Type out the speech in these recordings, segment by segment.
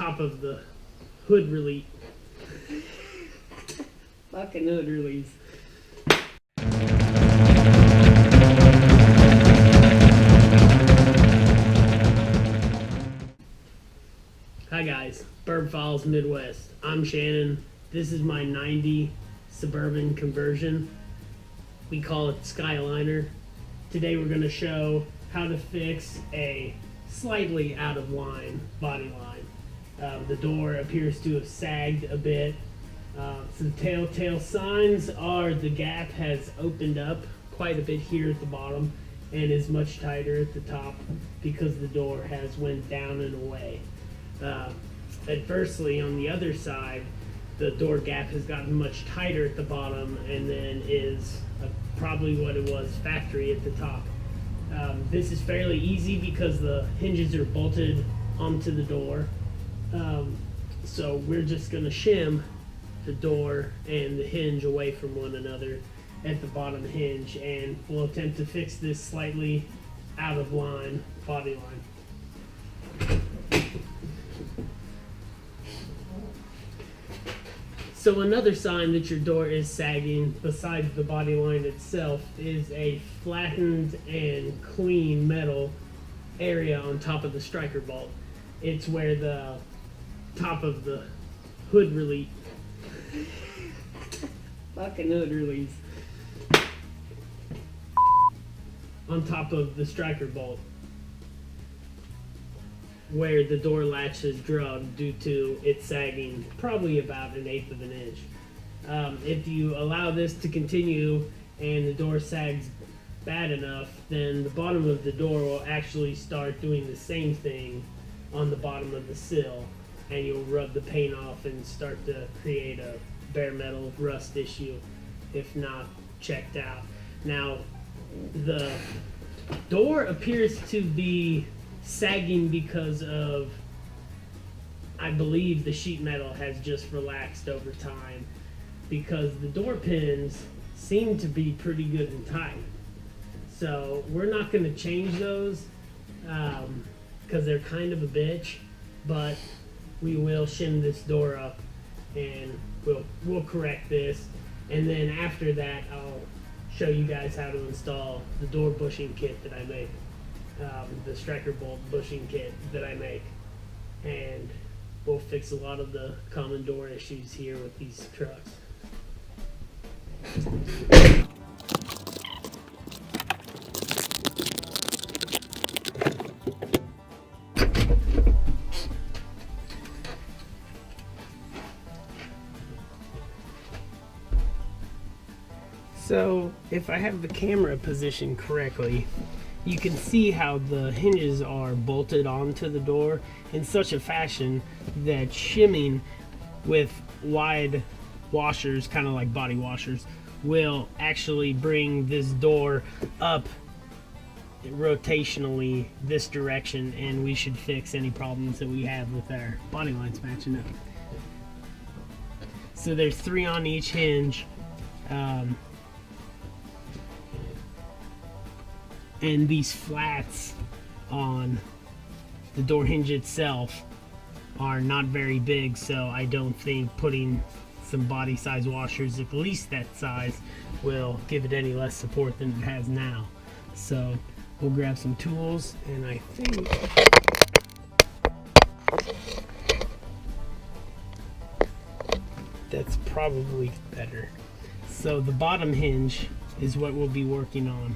top of the hood release. Fucking hood release. Hi guys, Burb Files Midwest. I'm Shannon. This is my 90 Suburban conversion. We call it Skyliner. Today we're going to show how to fix a slightly out of line body line. The door appears to have sagged a bit. So the telltale signs are the gap has opened up quite a bit here at the bottom and is much tighter at the top because the door has went down and away. Adversely, on the other side, the door gap has gotten much tighter at the bottom and then is probably what it was factory at the top. This is fairly easy because the hinges are bolted onto the door. So we're just going to shim the door and the hinge away from one another at the bottom hinge, and we'll attempt to fix this slightly out of line body line. So another sign that your door is sagging besides the body line itself is a flattened and clean metal area on top of the striker bolt. It's where the top of the hood release. Fucking hood release. On top of the striker bolt, where the door latch is drugged due to it sagging probably about 1/8 of an inch. If you allow this to continue and the door sags bad enough, then the bottom of the door will actually start doing the same thing on the bottom of the sill, and you'll rub the paint off and start to create a bare metal rust issue if not checked out. Now, the door appears to be sagging because of, I believe, the sheet metal has just relaxed over time, because the door pins seem to be pretty good and tight. So we're not going to change those because they're kind of a bitch, but we will shim this door up and we'll correct this, and then after that I'll show you guys how to install the door bushing kit that I make, the striker bolt bushing kit that I make, and we'll fix a lot of the common door issues here with these trucks. So if I have the camera positioned correctly, you can see how the hinges are bolted onto the door in such a fashion that shimming with wide washers, kind of like body washers, will actually bring this door up rotationally this direction, and we should fix any problems that we have with our body lines matching up. So there's 3 on each hinge. And these flats on the door hinge itself are not very big, so I don't think putting some body size washers, at least that size, will give it any less support than it has now. So we'll grab some tools, and I think that's probably better. So the bottom hinge is what we'll be working on.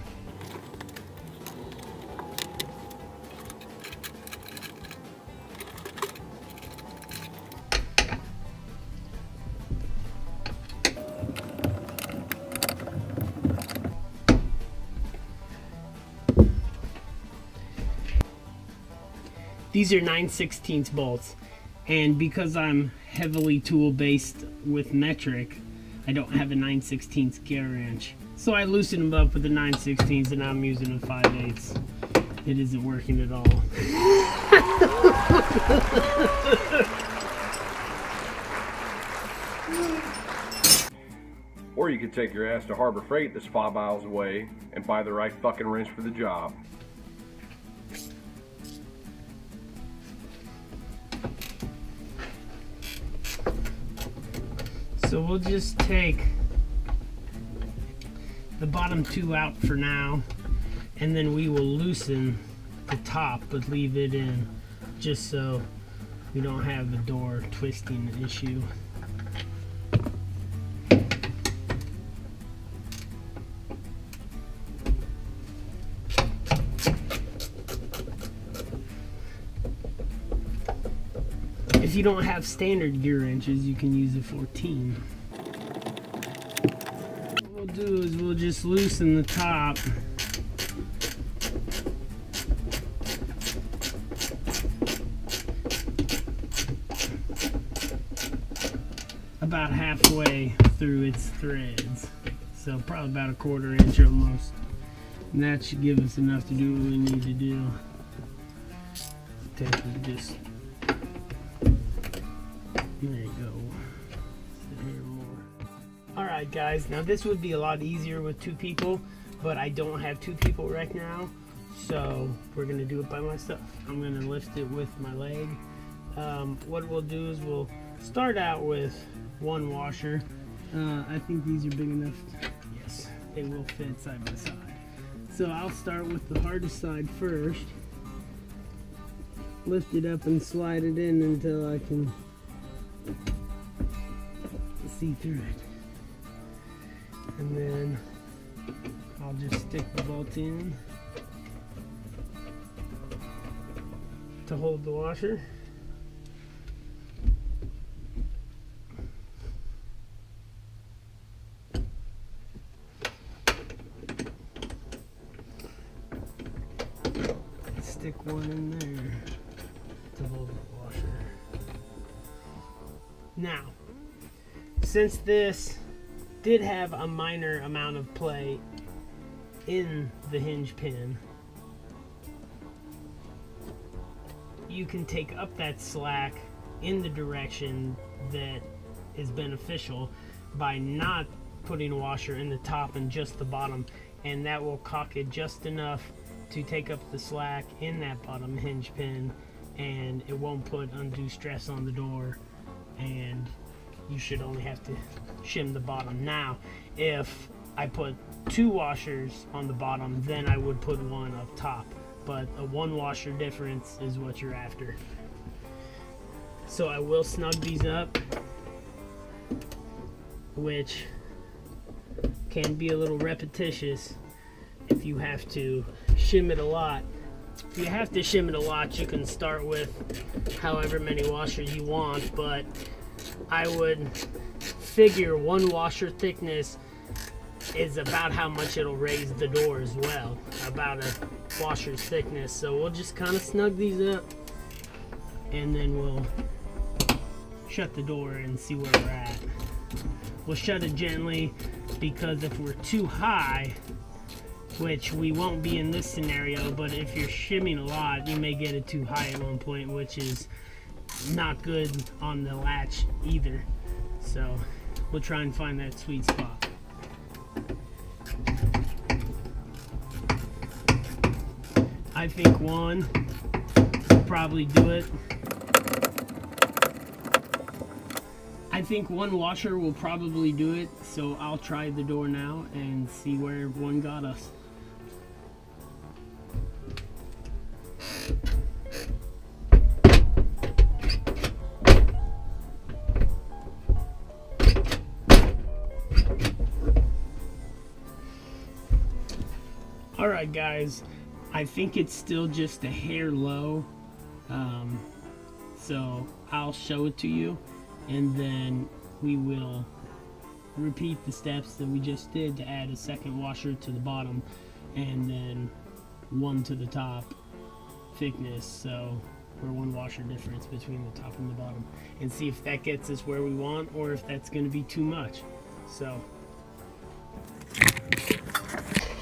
These are 9/16 bolts, and because I'm heavily tool based with metric, I don't have a 9/16 gear wrench. So I loosened them up with the 9/16, and now I'm using a 5/8. It isn't working at all. Or you could take your ass to Harbor Freight that's 5 miles away and buy the right fucking wrench for the job. So we'll just take the bottom two out for now, and then we will loosen the top but leave it in, just so we don't have the door twisting issue. If you don't have standard gear wrenches, you can use a 14. What we'll do is we'll just loosen the top. About halfway through its threads. So probably about a 1/4 inch almost. And that should give us enough to do what we need to do. Take it just... There you go. Here more. Alright guys, now this would be a lot easier with 2 people, but I don't have 2 people right now, so we're going to do it by myself. I'm going to lift it with my leg. What we'll do is we'll start out with 1 washer. I think these are big enough. Yes, they will fit side by side. So I'll start with the hardest side first. Lift it up and slide it in until I can see through it, and then I'll just stick the bolt in to hold the washer. Stick one in there to hold the washer. Now, since this did have a minor amount of play in the hinge pin, you can take up that slack in the direction that is beneficial by not putting a washer in the top and just the bottom, and that will cock it just enough to take up the slack in that bottom hinge pin, and it won't put undue stress on the door, and you should only have to shim the bottom. Now, if I put 2 washers on the bottom, then I would put 1 up top, but a 1 washer difference is what you're after. So I will snug these up, which can be a little repetitious if you have to shim it a lot. If you have to shim it a lot, you can start with however many washers you want, but I would figure 1 washer thickness is about how much it'll raise the door as well, about a washer's thickness. So we'll just kind of snug these up, and then we'll shut the door and see where we're at. We'll shut it gently, because if we're too high, which we won't be in this scenario, but if you're shimming a lot, you may get it too high at one point, which is not good on the latch either. So we'll try and find that sweet spot. I think 1 will probably do it. I think 1 washer will probably do it, so I'll try the door now and see where 1 got us. Alright guys, I think it's still just a hair low, so I'll show it to you, and then we will repeat the steps that we just did to add a 2nd washer to the bottom, and then 1 to the top thickness, so we're 1 washer difference between the top and the bottom, and see if that gets us where we want or if that's going to be too much. So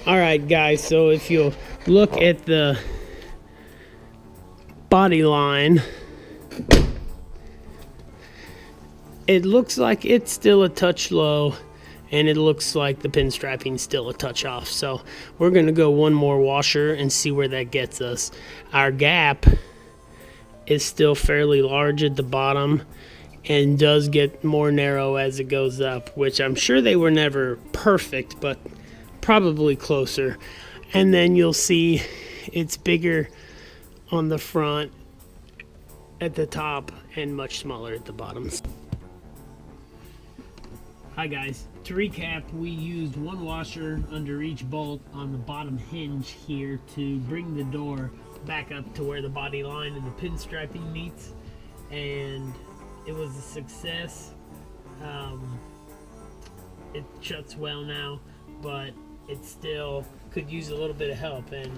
alright guys, so if you'll look at the body line, it looks like it's still a touch low, and it looks like the pinstriping's still a touch off. So we're going to go 1 more washer and see where that gets us. Our gap is still fairly large at the bottom, and does get more narrow as it goes up, which I'm sure they were never perfect, but probably closer. And then you'll see it's bigger on the front at the top and much smaller at the bottoms. Hi guys, to recap, we used one washer under each bolt on the bottom hinge here to bring the door back up to where the body line and the pinstriping meets, and it was a success. It shuts well now, but it still could use a little bit of help, and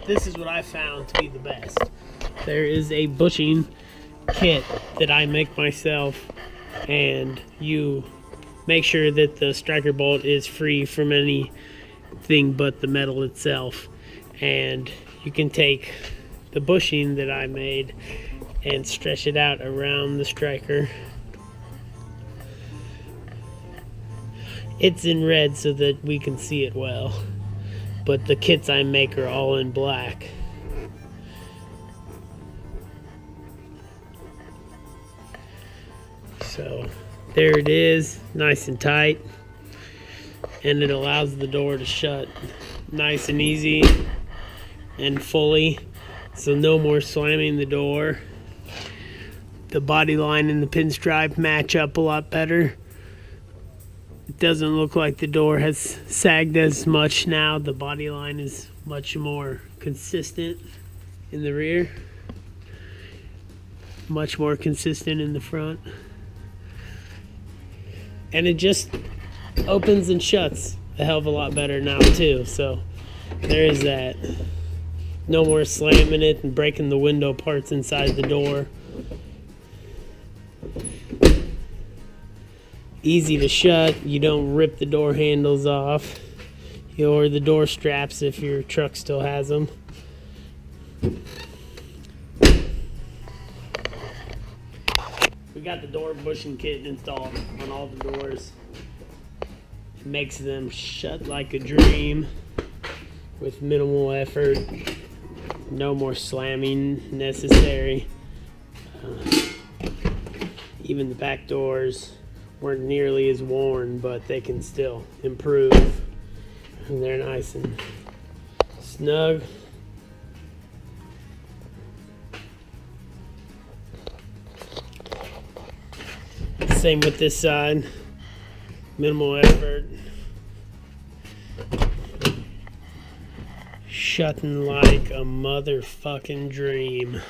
this is what I found to be the best. There is a bushing kit that I make myself, and you make sure that the striker bolt is free from anything but the metal itself, and you can take the bushing that I made and stretch it out around the striker. It's in red so that we can see it well, but the kits I make are all in black. So there it is, nice and tight, and it allows the door to shut nice and easy and fully, so no more slamming the door. The body line and the pinstripe match up a lot better. It doesn't look like the door has sagged as much now. The body line is much more consistent in the rear, much more consistent in the front. And it just opens and shuts a hell of a lot better now too. So there is that. No more slamming it and breaking the window parts inside the door. Easy to shut. You don't rip the door handles off, or the door straps if your truck still has them. We got the door bushing kit installed on all the doors. It makes them shut like a dream with minimal effort. No more slamming necessary. Even the back doors weren't nearly as worn, but they can still improve. And they're nice and snug. Same with this side. Minimal effort. Shutting like a motherfucking dream.